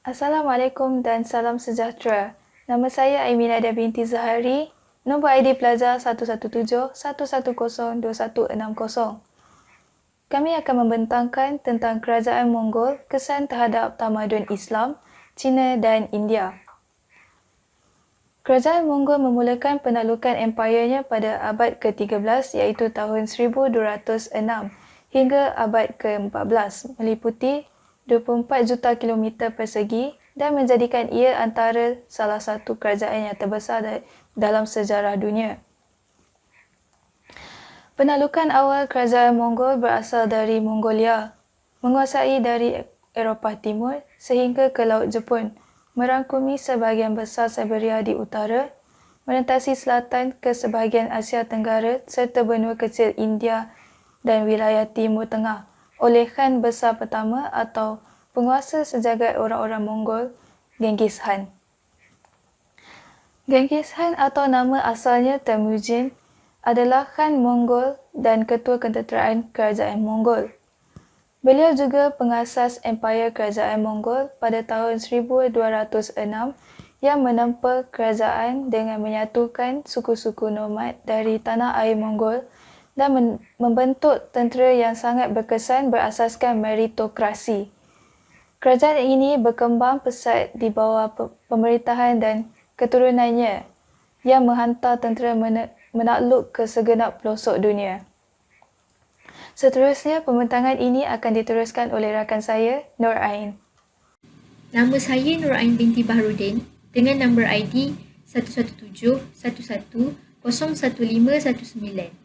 Assalamualaikum dan salam sejahtera. Nama saya Aiminada binti Zahari. Nombor ID Plaza 117-110-2160. Kami akan membentangkan tentang kerajaan Mongol, kesan terhadap tamadun Islam, Cina dan India. Kerajaan Mongol memulakan penaklukan empayanya pada abad ke-13 iaitu tahun 1206 hingga abad ke-14 meliputi 24 juta kilometer persegi dan menjadikan ia antara salah satu kerajaan yang terbesar dalam sejarah dunia. Penaklukan awal kerajaan Mongol berasal dari Mongolia, menguasai dari Eropah Timur sehingga ke Laut Jepun, merangkumi sebahagian besar Siberia di utara, melintasi selatan ke sebahagian Asia Tenggara serta benua kecil India dan wilayah Timur Tengah oleh Khan Besar pertama atau penguasa sejagat orang-orang Mongol, Genghis Khan. Genghis Khan atau nama asalnya Temujin adalah Khan Mongol dan ketua ketenteraan kerajaan Mongol. Beliau juga pengasas Empayar Kerajaan Mongol pada tahun 1206 yang menempa kerajaan dengan menyatukan suku-suku nomad dari tanah air Mongol dan membentuk tentera yang sangat berkesan berasaskan meritokrasi. Kerajaan ini berkembang pesat di bawah pemerintahan dan keturunannya yang menghantar tentera menakluk ke segenap pelosok dunia. Seterusnya, pembentangan ini akan diteruskan oleh rakan saya, Nur Ain. Nama saya Nur Ain binti Baharudin dengan nombor ID 11711011519.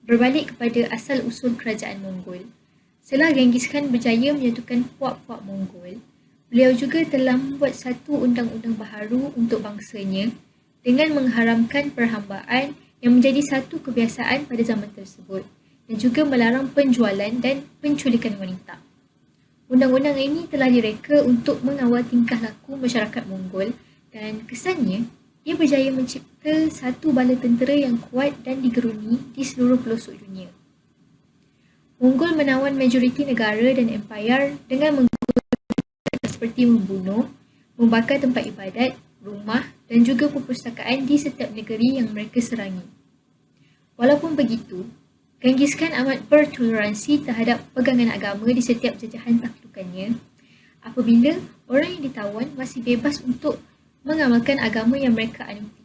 Berbalik kepada asal-usul kerajaan Mongol, setelah Genghis Khan berjaya menyatukan puak-puak Mongol, beliau juga telah membuat satu undang-undang baharu untuk bangsanya dengan mengharamkan perhambaan yang menjadi satu kebiasaan pada zaman tersebut dan juga melarang penjualan dan penculikan wanita. Undang-undang ini telah direka untuk mengawal tingkah laku masyarakat Mongol dan kesannya ia berjaya mencipta satu bala tentera yang kuat dan digeruni di seluruh pelosok dunia. Mongol menawan majoriti negara dan empayar dengan menggunakan seperti membunuh, membakar tempat ibadat, rumah dan juga perpustakaan di setiap negeri yang mereka serangi. Walaupun begitu, Genghis Khan amat bertoleransi terhadap pegangan agama di setiap jajahan taklukkannya apabila orang yang ditawan masih bebas untuk mengamalkan agama yang mereka anuti.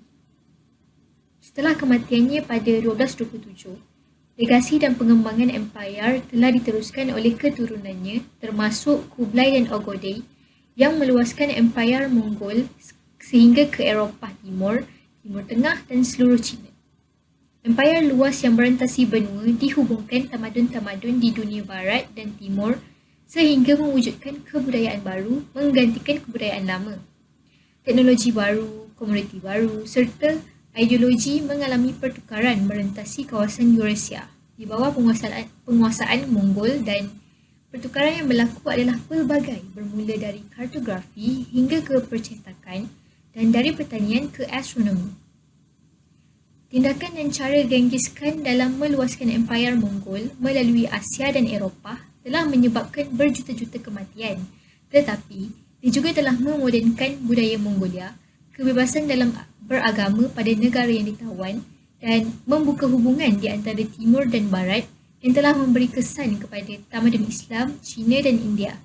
Setelah kematiannya pada 1227, legasi dan pengembangan empayar telah diteruskan oleh keturunannya termasuk Kublai dan Ogodei yang meluaskan empayar Mongol sehingga ke Eropah Timur, Timur Tengah dan seluruh China. Empayar luas yang merentasi benua dihubungkan tamadun-tamadun di dunia barat dan timur sehingga mewujudkan kebudayaan baru menggantikan kebudayaan lama. Teknologi baru, komuniti baru serta ideologi mengalami pertukaran merentasi kawasan Eurasia di bawah penguasaan Mongol dan pertukaran yang berlaku adalah pelbagai bermula dari kartografi hingga ke percetakan dan dari pertanian ke astronomi. Tindakan dan cara Genghis Khan dalam meluaskan empayar Mongol melalui Asia dan Eropah telah menyebabkan berjuta-juta kematian, tetapi dia juga telah memodernkan budaya Mongolia, kebebasan dalam beragama pada negara yang ditawan dan membuka hubungan di antara timur dan barat yang telah memberi kesan kepada tamadun Islam, Cina dan India.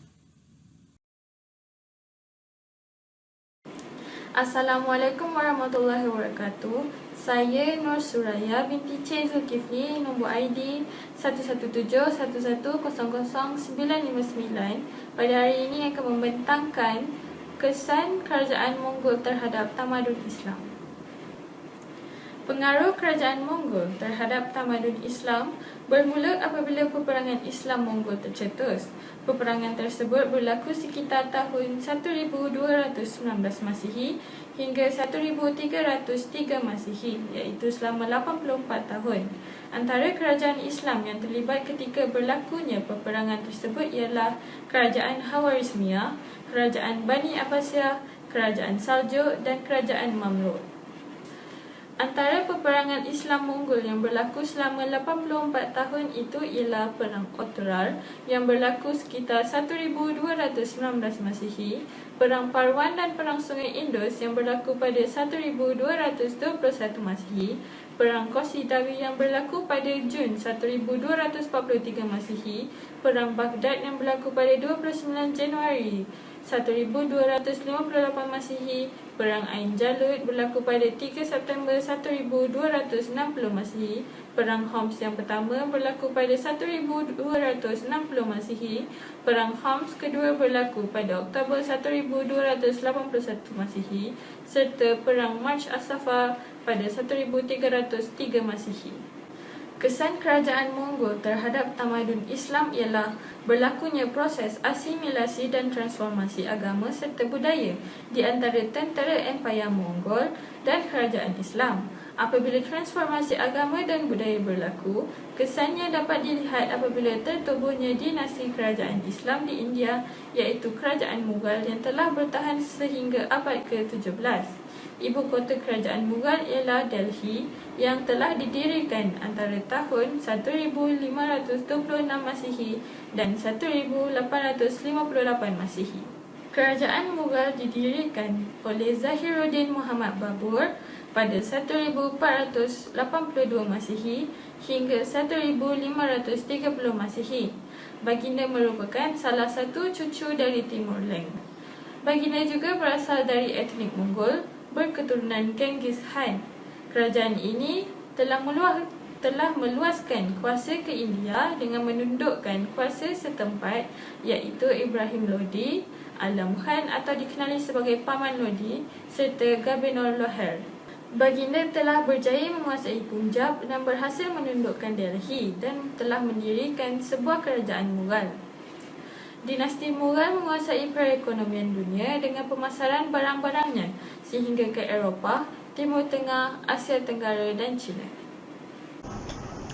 Assalamualaikum warahmatullahi wabarakatuh. Saya Nur Suraya binti Cik Zulkifli, nombor ID 11711000959. Pada hari ini akan membentangkan kesan kerajaan Mongol terhadap tamadun Islam. Pengaruh kerajaan Mongol terhadap tamadun Islam bermula apabila peperangan Islam Mongol tercetus. Peperangan tersebut berlaku sekitar tahun 1219 Masihi hingga 1303 Masihi, iaitu selama 84 tahun. Antara kerajaan Islam yang terlibat ketika berlakunya peperangan tersebut ialah Kerajaan Khawarizmiyah, Kerajaan Bani Abbasiyah, Kerajaan Saljuk dan Kerajaan Mamluk. Antara peperangan Islam Mongol yang berlaku selama 84 tahun itu ialah Perang Otterar yang berlaku sekitar 1219 Masihi, Perang Parwan dan Perang Sungai Indus yang berlaku pada 1221 Masihi, Perang Qasidawi yang berlaku pada Jun 1243 Masihi, Perang Baghdad yang berlaku pada 29 Januari 1258 Masihi, Perang Ain Jalut berlaku pada 3 September 1260 Masihi, Perang Homs yang pertama berlaku pada 1260 Masihi, Perang Homs kedua berlaku pada Oktober 1281 Masihi, serta Perang March As-Safa pada 1303 Masihi. Kesan kerajaan Mongol terhadap tamadun Islam ialah berlakunya proses asimilasi dan transformasi agama serta budaya di antara tentera Empayar Mongol dan kerajaan Islam. Apabila transformasi agama dan budaya berlaku, kesannya dapat dilihat apabila tertubuhnya dinasti kerajaan Islam di India, iaitu kerajaan Mughal yang telah bertahan sehingga abad ke-17. Ibu kota kerajaan Mughal ialah Delhi yang telah didirikan antara tahun 1526 Masihi dan 1858 Masihi. Kerajaan Mughal didirikan oleh Zahiruddin Muhammad Babur pada 1482 Masihi hingga 1530 Masihi. Baginda merupakan salah satu cucu dari Timur Leng. Baginda juga berasal dari etnik Mongol berketurunan Genghis Khan. Kerajaan ini telah meluaskan kuasa ke India dengan menundukkan kuasa setempat iaitu Ibrahim Lodi, Alam Khan atau dikenali sebagai Paman Lodi serta Gabinor Loher. Baginda telah berjaya menguasai Punjab dan berhasil menundukkan Delhi dan telah mendirikan sebuah kerajaan Mughal. Dinasti Mughal menguasai perekonomian dunia dengan pemasaran barang-barangnya sehingga ke Eropah, Timur Tengah, Asia Tenggara dan China.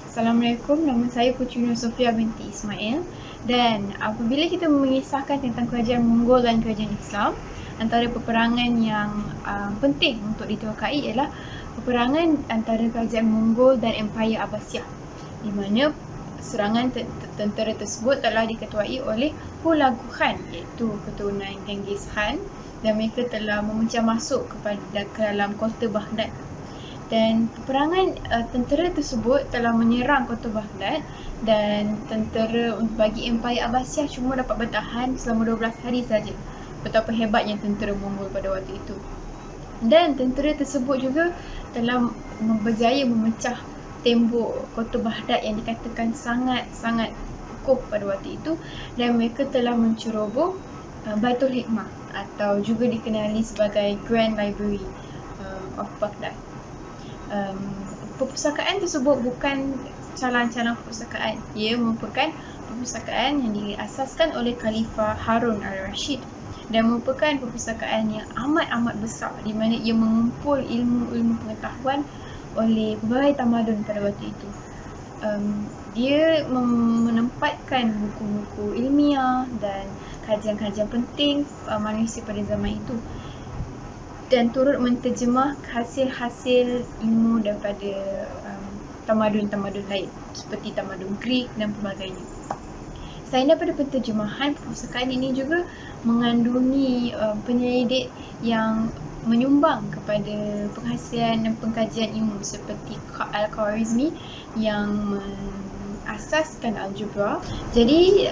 Assalamualaikum, nama saya Puteri Nur Sofia binti Ismail, dan apabila kita mengisahkan tentang kerajaan Mongol dan kerajaan Islam, antara peperangan yang penting untuk dituakai ialah peperangan antara kerajaan Mongol dan Empayar Abbasiyah, di mana serangan tentera tersebut telah diketuai oleh Hulagu Khan, iaitu keturunan Genghis Khan, dan mereka telah memecah masuk ke dalam kota Baghdad. Dan peperangan tentera tersebut telah menyerang kota Baghdad, dan tentera bagi Empayar Abbasiyah cuma dapat bertahan selama 12 hari saja. Betapa hebatnya tentera Mongol pada waktu itu. Dan tentera tersebut juga telah berjaya memecah tembok kota Baghdad yang dikatakan sangat-sangat kukuh pada waktu itu, dan mereka telah menceroboh Baitul Hikmah atau juga dikenali sebagai Grand Library of Baghdad. Perpustakaan tersebut bukan calang-calang perpustakaan. Ia merupakan perpustakaan yang diasaskan oleh Khalifah Harun al-Rashid dan merupakan perpustakaan yang amat-amat besar, di mana ia mengumpul ilmu-ilmu pengetahuan oleh pelbagai tamadun pada waktu itu. Dia menempatkan buku-buku ilmiah dan kajian-kajian penting manusia pada zaman itu, dan turut menterjemah hasil-hasil ilmu daripada tamadun-tamadun lain seperti tamadun Greek dan pelbagainya. Selain daripada penterjemahan, perpustakaan ini juga mengandungi penyelidik yang menyumbang kepada penghasilan dan pengkajian ilmu seperti Al-Khwarizmi yang mengasaskan algebra. Jadi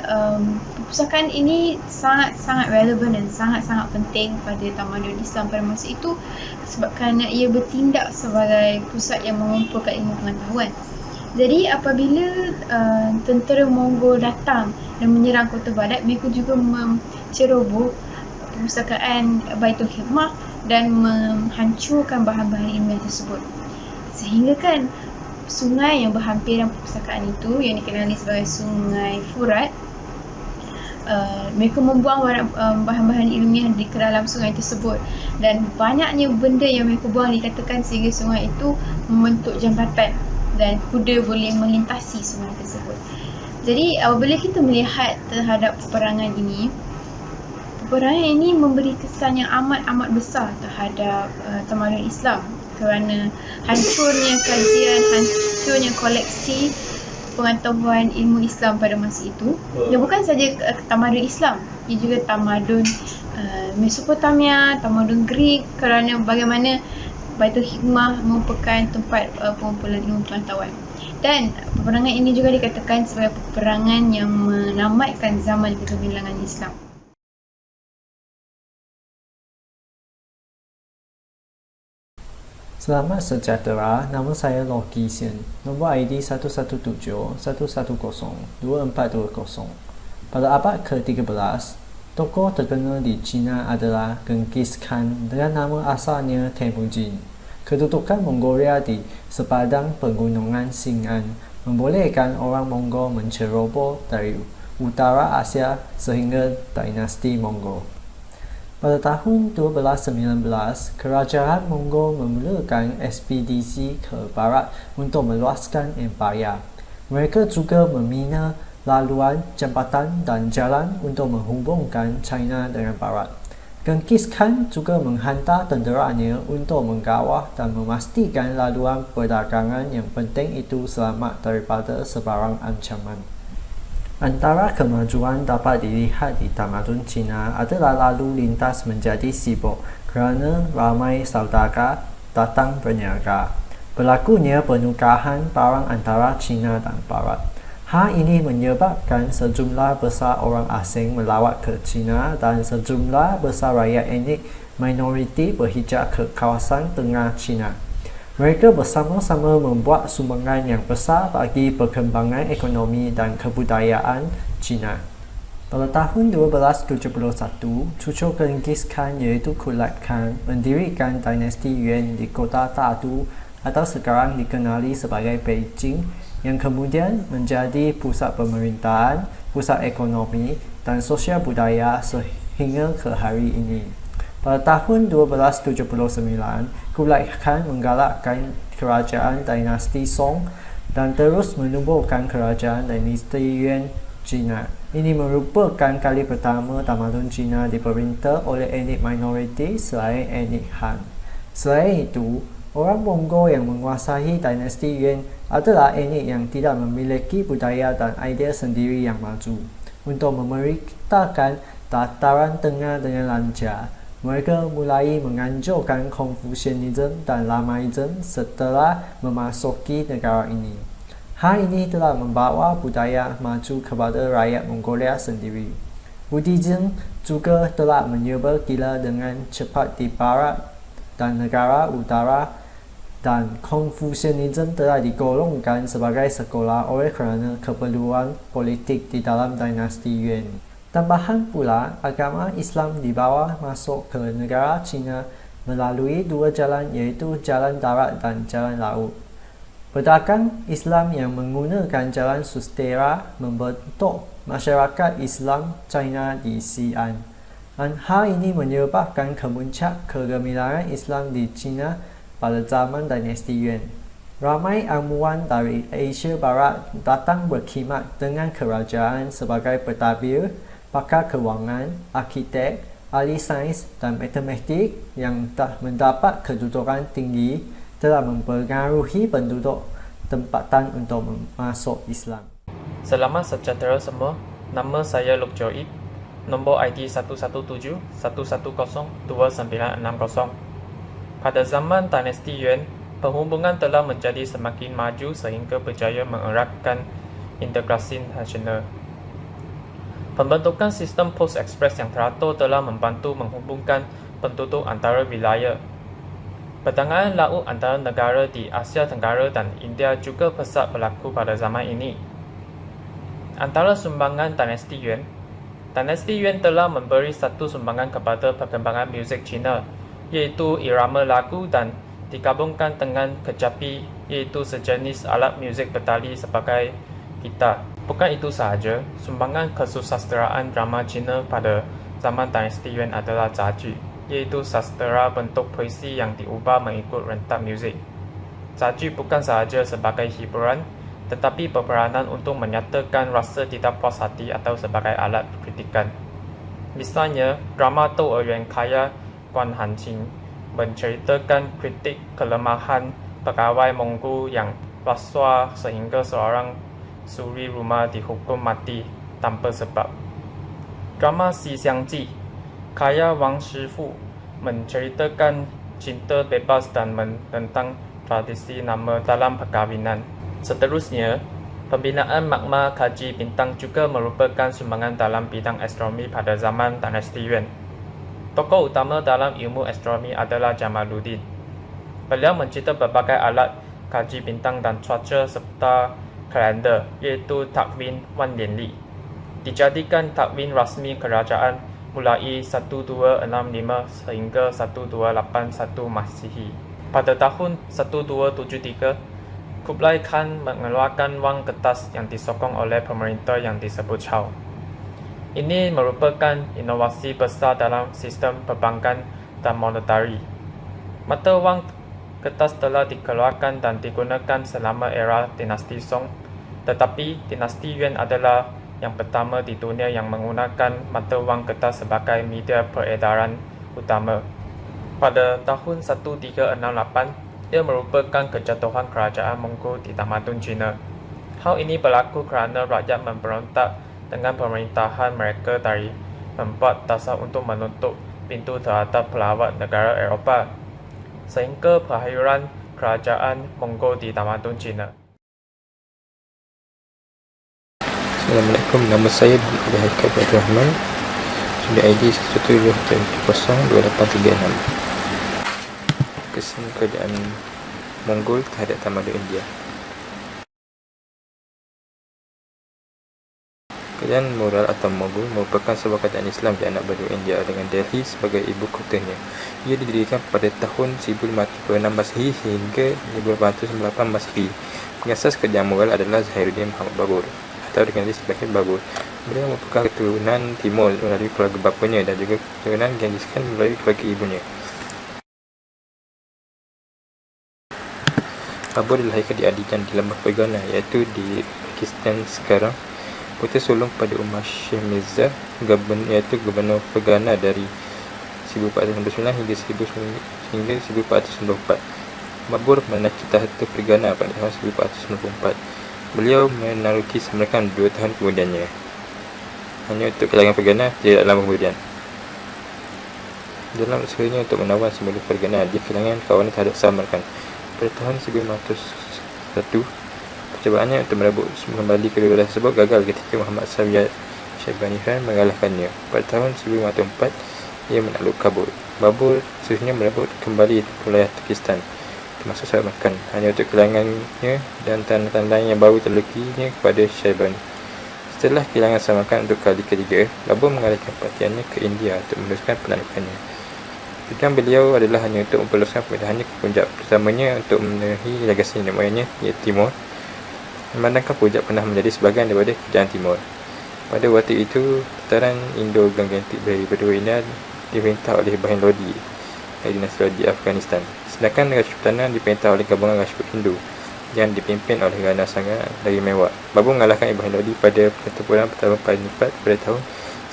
perpustakaan ini sangat-sangat relevan dan sangat-sangat penting pada tamadun Islam pada masa itu, sebab kerana ia bertindak sebagai pusat yang mengumpulkan ilmu pengetahuan. Jadi apabila tentera Mongol datang dan menyerang kota Baghdad, mereka juga menceroboh perpustakaan Baitul Hikmah dan menghancurkan bahan-bahan ilmiah tersebut. Sehingga kan sungai yang berhampiran perpustakaan itu, yang dikenali sebagai Sungai Furat, mereka membuang bahan-bahan ilmiah ke dalam sungai tersebut, dan banyaknya benda yang mereka buang dikatakan sehingga sungai itu membentuk jambatan dan kuda boleh melintasi sungai tersebut. Jadi apabila kita melihat terhadap peperangan ini memberi kesan yang amat-amat besar terhadap tamadun Islam. kerana hancurnya kajian, hancurnya koleksi pengetahuan ilmu Islam pada masa itu. Dia bukan saja tamadun Islam, ia juga tamadun Mesopotamia, tamadun Greek, kerana bagaimana Baitul Hikmah merupakan tempat pengumpulan ilmu pengetahuan. Dan peperangan ini juga dikatakan sebagai peperangan yang menamatkan zaman kegemilangan Islam. Selamat sejahtera, nama saya Loki Sian. Nombor ID 117-110-2420. Pada abad ke-13, tokoh terkenal di China adalah Genghis Khan dengan nama asalnya Temujin. Kedudukan Mongolia di sepadang pegunungan Xin'an membolehkan orang Mongol menceroboh dari utara Asia sehingga dinasti Mongol. Pada tahun 1219, kerajaan Mongol memulakan ekspedisi ke barat untuk meluaskan empayar. Mereka juga membina laluan, jambatan dan jalan untuk menghubungkan China dengan barat. Genghis Khan juga menghantar tenteranya untuk mengawal dan memastikan laluan perdagangan yang penting itu selamat daripada sebarang ancaman. Antara kemajuan dapat dilihat di tamadun Cina adalah lalu lintas menjadi sibuk kerana ramai saudagar datang berniaga. Berlakunya penukaran barang antara Cina dan Barat. Hal ini menyebabkan sejumlah besar orang asing melawat ke Cina dan sejumlah besar rakyat etnik minoriti berhijrah ke kawasan tengah Cina. Mereka bersama-sama membuat sumbangan yang besar bagi perkembangan ekonomi dan kebudayaan Cina. Pada tahun 1271, cucu Genghis Khan iaitu Kublai Khan mendirikan dinasti Yuan di kota Dadu atau sekarang dikenali sebagai Beijing yang kemudian menjadi pusat pemerintahan, pusat ekonomi dan sosial budaya sehingga ke hari ini. Pada tahun 1279, Kublai Khan menggalakkan kerajaan dinasti Song dan terus menubuhkan kerajaan dinasti Yuan Cina. Ini merupakan kali pertama tamadun Cina diperintah oleh etnik minoriti selain etnik Han. Selain itu, orang Mongol yang menguasai dinasti Yuan adalah etnik yang tidak memiliki budaya dan idea sendiri yang maju. Untuk memerintahkan dataran tengah dengan lancar, mereka mulai menganjurkan Konfusianisme dan Lamaisme setelah memasuki negara ini. Hal ini telah membawa budaya maju kepada rakyat Mongolia sendiri. Buddhisme juga telah menyebar gila dengan cepat di barat dan negara utara, dan Konfusianisme telah digolongkan sebagai sekolah oleh kerana keperluan politik di dalam dinasti Yuan. Tambahan pula, agama Islam dibawa masuk ke negara Cina melalui dua jalan iaitu jalan darat dan jalan laut. Pedagang Islam yang menggunakan jalan sustera membentuk masyarakat Islam China di Xi'an. Dan hal ini menyebabkan kemuncak kegemilangan Islam di China pada zaman dinasti Yuan. Ramai ilmuwan dari Asia Barat datang berkhidmat dengan kerajaan sebagai pentadbir, pakar kewangan, arkitek, ahli sains dan matematik yang telah mendapat kedudukan tinggi telah mempengaruhi penduduk tempatan untuk masuk Islam. Selamat sejahtera semua, nama saya Luk Joib, nombor ID 117-110-2960. Pada zaman dinasti Yuan, penghubungan telah menjadi semakin maju sehingga berjaya mengeratkan integrasi nasional. Pembentukan sistem pos ekspres yang teratur telah membantu menghubungkan penduduk antara wilayah. Perdagangan laut antara negara di Asia Tenggara dan India juga pesat berlaku pada zaman ini. Antara sumbangan dinasti Yuan telah memberi satu sumbangan kepada perkembangan muzik Cina, iaitu irama lagu dan digabungkan dengan kecapi, iaitu sejenis alat muzik bertali sebagai gitar. Bukan itu sahaja, sumbangan kesusasteraan drama Cina pada zaman dinasti Yuan adalah zaji, iaitu sastera bentuk puisi yang diubah mengikut rentak muzik. Zaji bukan sahaja sebagai hiburan, tetapi berperanan untuk menyatakan rasa tidak puas hati atau sebagai alat kritikan. Misalnya, drama Dou Yuan Kaya Guan Han Qing menceritakan kritik kelemahan pegawai Mongol yang rasuah sehingga seorang suri rumah dihukum mati tanpa sebab. Drama Si Xiangji karya Wang Shifu menceritakan cinta bebas dan menentang tradisi nama dalam perkahwinan. Seterusnya, pembinaan magma kaji bintang juga merupakan sumbangan dalam bidang astronomi pada zaman Dinasti Yuan. Tokoh utama dalam ilmu astronomi adalah Jamaluddin. Beliau mencipta berbagai alat kaji bintang dan cuaca serta kalender, iaitu takwin Wan Lian Li. Dijadikan takwin rasmi kerajaan mulai 1265 sehingga 1281 Masihi. Pada tahun 1273, Kublai Khan mengeluarkan wang kertas yang disokong oleh pemerintah yang disebut Chow. Ini merupakan inovasi besar dalam sistem perbankan dan monetari. Mata wang kertas telah dikeluarkan dan digunakan selama era dinasti Song, tetapi dinasti Yuan adalah yang pertama di dunia yang menggunakan mata wang kertas sebagai media peredaran utama. Pada tahun 1368, ia merupakan kejatuhan kerajaan Mongol di tamadun China. Hal ini berlaku kerana rakyat memberontak dengan pemerintahan mereka dari membuat dasar untuk menutup pintu terhadap pelawat negara Eropah, sehingga pengakhiran kerajaan Mongol di tamadun China. Assalamualaikum, nama saya Dr. Haikal Abdul Rahman, sudah ID 1702836. Kesan kerajaan Mongol terhadap tamadun India. Kerajaan moral atau Mughal merupakan sebuah kerajaan Islam di anak benua India dengan Delhi sebagai ibu kotanya. Ia didirikan pada tahun 1556 Masehi hingga 1598 Masehi. Pengasas kerajaan Mughal adalah Zahiruddin Muhammad Babur atau dikenali sebagai Babur. Beliau merupakan keturunan Timur melalui keluarga bapanya dan juga keturunan Genghis Khan melalui keluarga ibunya. Babur dilahirkan di Adijan di Lembah Fergana, iaitu di Pakistan sekarang. Putera sulung pada Umar Syekh Mirza, iaitu Gubernur Fergana dari 1499 hingga 1494. Babur menaiki tahta Fergana pada tahun 1494. Beliau menaruki Samarkand 2 tahun kemudiannya. Hanya untuk kehilangan Fergana tidak lama kemudian. Dalam usahanya untuk menawan semula Fergana, dia kehilangan kawanan terhadap Samarkand. Pada tahun 1501, percobaannya untuk merebut kembali kedua wilayah tersebut gagal ketika Muhammad Sayyid Shaybani Khan mengalahkannya. Pada tahun 1504, ia menakluk Kabul. Babur seterusnya merebut kembali wilayah Turkistan, termasuk Samarkand, hanya untuk kehilangannya dan tanah-tanah lain yang baru terlekinya kepada Shaybani. Setelah kehilangan Samarkand untuk kali ketiga, Babur mengalihkan perhatiannya ke India untuk meneruskan penaklukannya. Tujuan beliau adalah hanya untuk memperluaskan pemindahannya ke Punjab, pertamanya untuk memenuhi legasi nenek moyangnya, iaitu Timur, memandangkan Punjab pernah menjadi sebahagian daripada kerajaan Timur. Pada waktu itu, tataran Indo-Gangetic dari benua India diperintah oleh Bahrain Lodi dari dinasti Lodi Afghanistan, sedangkan Rajputana diperintah oleh gabungan Rajput Hindu yang dipimpin oleh Rana Sanga dari Mewat. Babur mengalahkan Ibrahim Lodi pada pertempuran pertama Panipat pada tahun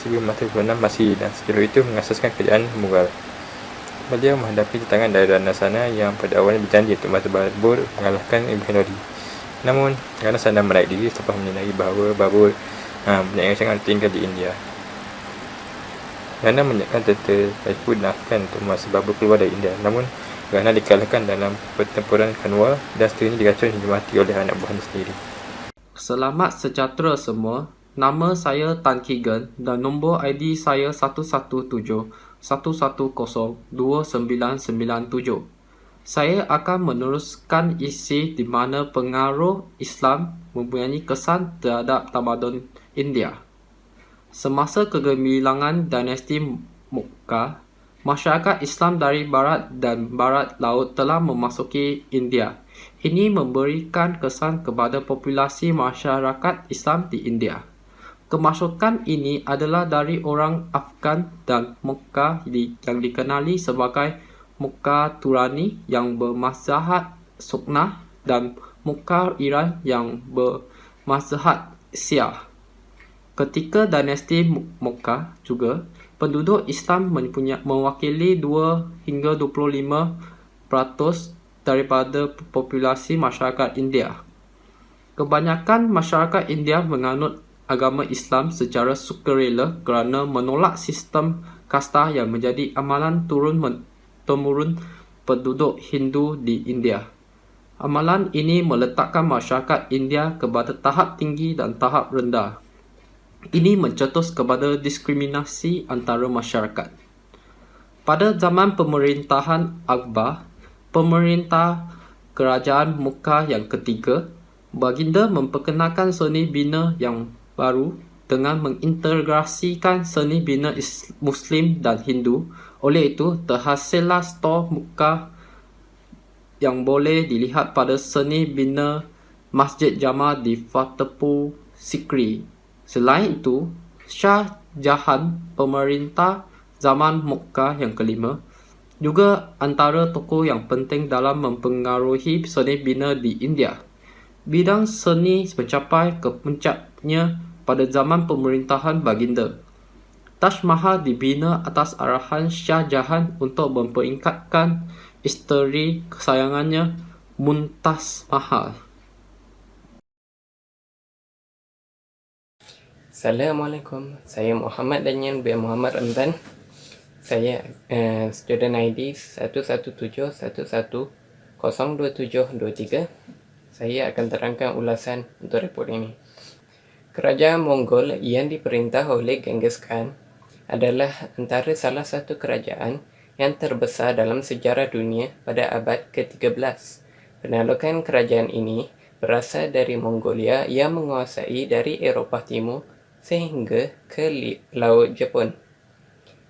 1546 Masihi dan setelah itu mengasaskan kerajaan Mughal. Beliau menghadapi tantangan dari Rana Sanga yang pada awalnya berjanji untuk membantu Babur mengalahkan Ibrahim Lodi. Namun, Rana Sanga menarik diri setelah menyadari bahawa Babur banyak yang sangat tinggal di India. Rana menyiapkan tentera Rajput dan Afghan untuk memaksa Babur keluar dari India. Namun, Rana dikalahkan dalam pertempuran Kanwar dan seterusnya diracun hingga mati oleh anak buahnya sendiri. Selamat sejahtera semua. Nama saya Tan Ki Gen dan nombor ID saya 117-110-2997. Saya akan meneruskan isi di mana pengaruh Islam mempunyai kesan terhadap tamadun India. Semasa kegemilangan dinasti Mughal, masyarakat Islam dari barat dan barat laut telah memasuki India. Ini memberikan kesan kepada populasi masyarakat Islam di India. Kemasukan ini adalah dari orang Afghan dan Mekah yang dikenali sebagai Mekah Turani yang bermazhab Sunnah dan Mekah Iran yang bermazhab Syiah. Ketika dinasti Mokkah juga, penduduk Islam mewakili 2 hingga 25% daripada populasi masyarakat India. Kebanyakan masyarakat India menganut agama Islam secara sukarela kerana menolak sistem kasta yang menjadi amalan turun-temurun penduduk Hindu di India. Amalan ini meletakkan masyarakat India kepada tahap tinggi dan tahap rendah. Ini mencetus kepada diskriminasi antara masyarakat. Pada zaman pemerintahan Akbar, pemerintah kerajaan Muka yang ketiga, baginda memperkenalkan seni bina yang baru dengan mengintegrasikan seni bina Muslim dan Hindu. Oleh itu, terhasillah stor Muka yang boleh dilihat pada seni bina Masjid Jama di Fatehpur Sikri. Selain itu, Shah Jahan, pemerintah zaman Muka yang kelima, juga antara tokoh yang penting dalam mempengaruhi seni bina di India. Bidang seni mencapai ke puncaknya pada zaman pemerintahan baginda. Taj Mahal dibina atas arahan Shah Jahan untuk memperingkatkan isteri kesayangannya, Mumtaz Mahal. Assalamualaikum, saya Muhammad Daniel bin Muhammad Ramdan. Saya student ID 11711022723. Saya akan terangkan ulasan untuk report ini. Kerajaan Mongol yang diperintah oleh Genghis Khan adalah antara salah satu kerajaan yang terbesar dalam sejarah dunia pada abad ke-13. Penaklukan kerajaan ini berasal dari Mongolia yang menguasai dari Eropah Timur sehingga ke Laut Jepun.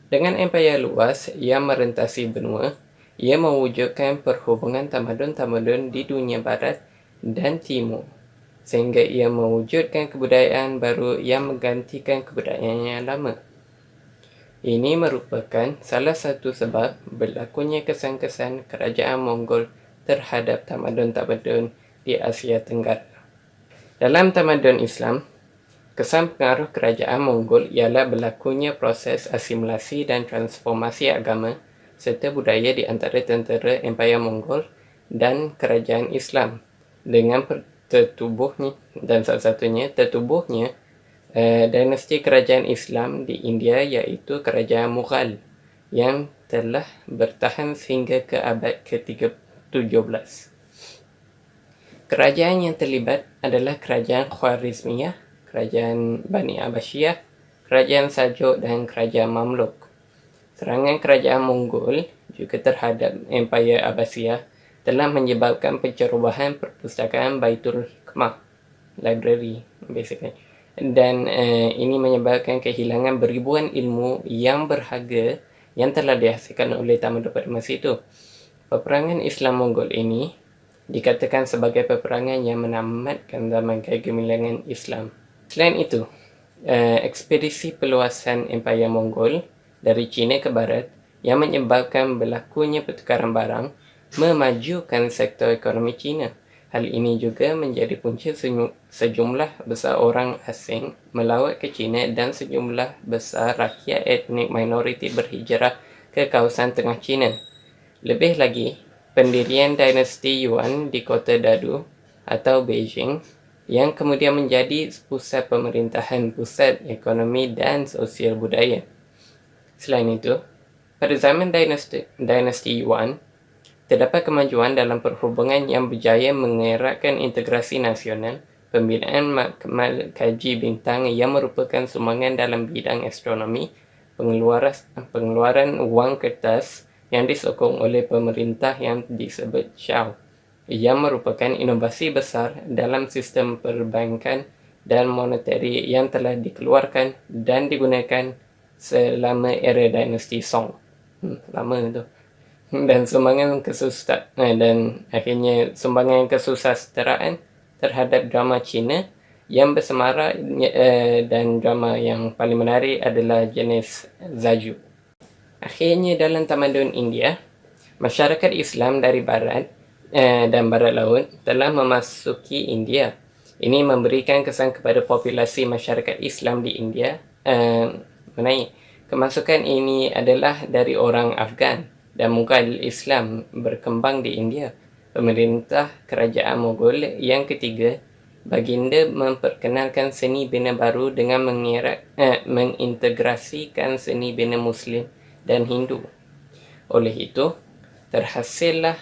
Dengan empayar luas yang merentasi benua, ia mewujudkan perhubungan tamadun-tamadun di dunia barat dan timur, sehingga ia mewujudkan kebudayaan baru yang menggantikan kebudayaan yang lama. Ini merupakan salah satu sebab berlakunya kesan-kesan kerajaan Mongol terhadap tamadun-tamadun di Asia Tenggara. Dalam tamadun Islam, kesan pengaruh kerajaan Mongol ialah berlakunya proses asimilasi dan transformasi agama serta budaya di antara tentera Empayar Mongol dan kerajaan Islam dengan tertubuhnya dan salah satunya tertubuhnya dinasti kerajaan Islam di India iaitu kerajaan Mughal yang telah bertahan sehingga ke abad ke-17. Kerajaan yang terlibat adalah kerajaan Khwarizmiyah, kerajaan Bani Abbasiyah, kerajaan Seljuk dan kerajaan Mamluk. Serangan kerajaan Mongol juga terhadap Empayar Abbasiyah telah menyebabkan pencerobohan perpustakaan Baitul Hikmah, library basically. Dan ini menyebabkan kehilangan beribuan ilmu yang berharga yang telah dihasilkan oleh tamadun pada masa itu. Peperangan Islam Mongol ini dikatakan sebagai peperangan yang menamatkan zaman kegemilangan Islam. Selain itu, ekspedisi perluasan Empayar Mongol dari China ke Barat yang menyebabkan berlakunya pertukaran barang memajukan sektor ekonomi China. Hal ini juga menjadi punca sejumlah besar orang asing melawat ke China dan sejumlah besar rakyat etnik minoriti berhijrah ke kawasan tengah China. Lebih lagi, pendirian dinasti Yuan di kota Dadu atau Beijing yang kemudian menjadi pusat pemerintahan, pusat ekonomi dan sosial budaya. Selain itu, pada zaman dinasti Yuan, terdapat kemajuan dalam perhubungan yang berjaya mengeratkan integrasi nasional, pembinaan makmal kaji bintang yang merupakan sumbangan dalam bidang astronomi, pengeluaran wang kertas yang disokong oleh pemerintah yang disebut Shah, yang merupakan inovasi besar dalam sistem perbankan dan monetari yang telah dikeluarkan dan digunakan selama era dinasti Song. Lama tu. Dan sumbangan kesusasteraan terhadap drama Cina yang bersemara dan drama yang paling menarik adalah jenis Zaju. Akhirnya dalam tamadun India, masyarakat Islam dari barat dan barat laut telah memasuki India. Ini memberikan kesan kepada populasi masyarakat Islam di India mengenai kemasukan ini adalah dari orang Afghan dan Mughal Islam berkembang di India. Pemerintah Kerajaan Mughal yang ketiga, baginda memperkenalkan seni bina baru dengan mengintegrasikan seni bina Muslim dan Hindu. Oleh itu, terhasillah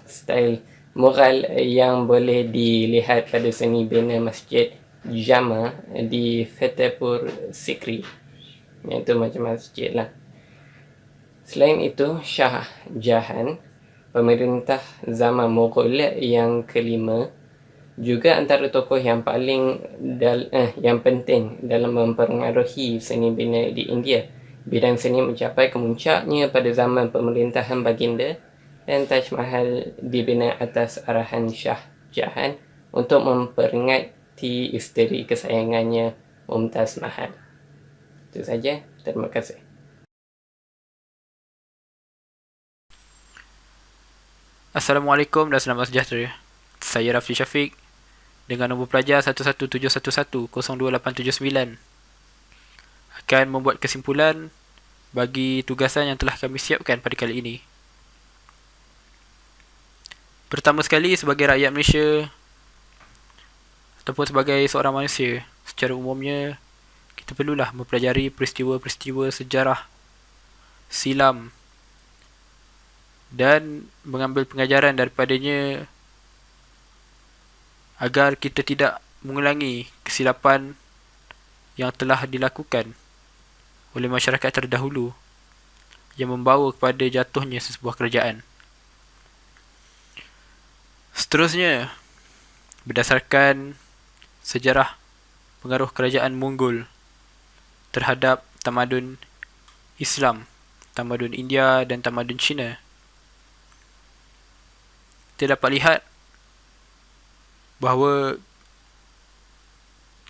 style Mughal yang boleh dilihat pada seni bina Masjid Jama di Fatehpur Sikri. Iaitu macam masjid lah. Selain itu, Shah Jahan, pemerintah zaman Mughal yang kelima, juga antara tokoh yang paling yang penting dalam mempengaruhi seni bina di India. Bidang seni mencapai kemuncaknya pada zaman pemerintahan baginda dan Taj Mahal dibina atas arahan Shah Jahan untuk memperingati isteri kesayangannya Mumtaz Mahal. Itu saja. Terima kasih. Assalamualaikum dan selamat sejahtera. Saya Rafi Syafiq dengan nombor pelajar 1171102879 akan membuat kesimpulan bagi tugasan yang telah kami siapkan pada kali ini. Pertama sekali, sebagai rakyat Malaysia ataupun sebagai seorang manusia, secara umumnya kita perlulah mempelajari peristiwa-peristiwa sejarah silam dan mengambil pengajaran daripadanya agar kita tidak mengulangi kesilapan yang telah dilakukan oleh masyarakat terdahulu yang membawa kepada jatuhnya sesebuah kerajaan. Seterusnya, berdasarkan sejarah pengaruh kerajaan Mongol terhadap tamadun Islam, tamadun India dan tamadun Cina, kita dapat lihat bahawa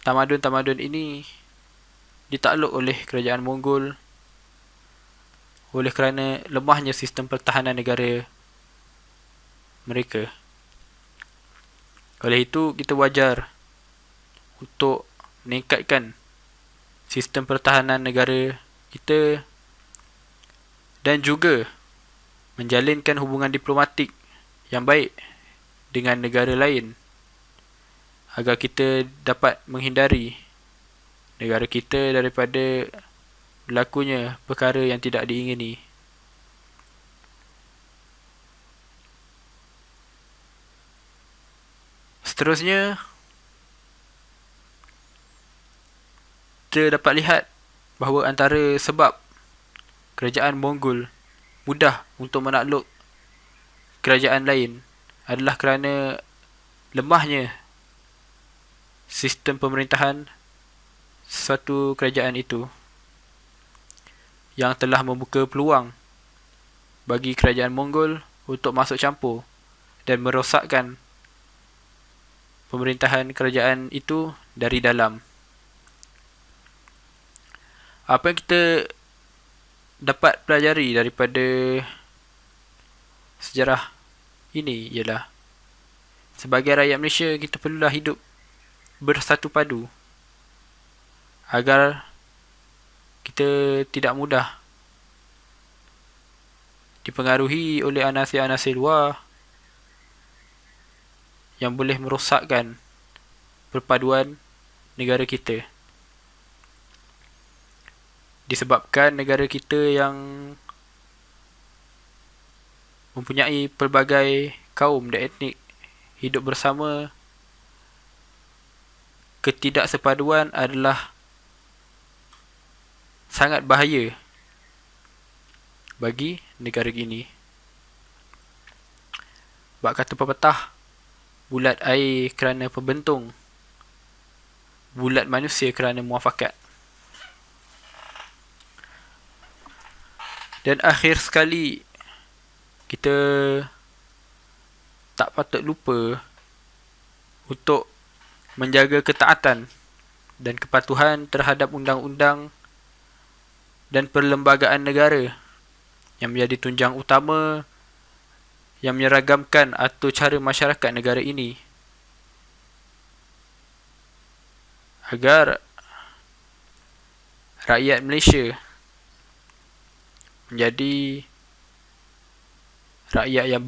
tamadun-tamadun ini ditakluk oleh kerajaan Mongol oleh kerana lemahnya sistem pertahanan negara mereka. Oleh itu, kita wajar untuk meningkatkan sistem pertahanan negara kita dan juga menjalinkan hubungan diplomatik yang baik dengan negara lain agar kita dapat menghindari negara kita daripada berlakunya perkara yang tidak diingini. Seterusnya, kita dapat lihat bahawa antara sebab kerajaan Mongol mudah untuk menakluk kerajaan lain adalah kerana lemahnya sistem pemerintahan suatu kerajaan itu yang telah membuka peluang bagi kerajaan Mongol untuk masuk campur dan merosakkan pemerintahan kerajaan itu dari dalam. Apa yang kita dapat pelajari daripada sejarah ini ialah sebagai rakyat Malaysia kita perlulah hidup bersatu padu agar kita tidak mudah dipengaruhi oleh anasir-anasir luar yang boleh merosakkan perpaduan negara kita. Disebabkan negara kita yang mempunyai pelbagai kaum dan etnik hidup bersama, ketidaksepaduan adalah sangat bahaya bagi negara ini. Bak kata pepatah, bulat air kerana pembentung, bulat manusia kerana muafakat. Dan akhir sekali, kita tak patut lupa untuk menjaga ketaatan dan kepatuhan terhadap undang-undang dan perlembagaan negara yang menjadi tunjang utama yang menyeragamkan atur cara masyarakat negara ini. agar rakyat Malaysia menjadi rakyat yang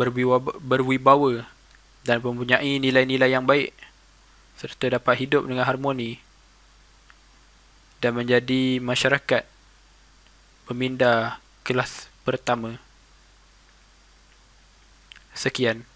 berwibawa dan mempunyai nilai-nilai yang baik serta dapat hidup dengan harmoni dan menjadi masyarakat pemindah kelas pertama. Sekian.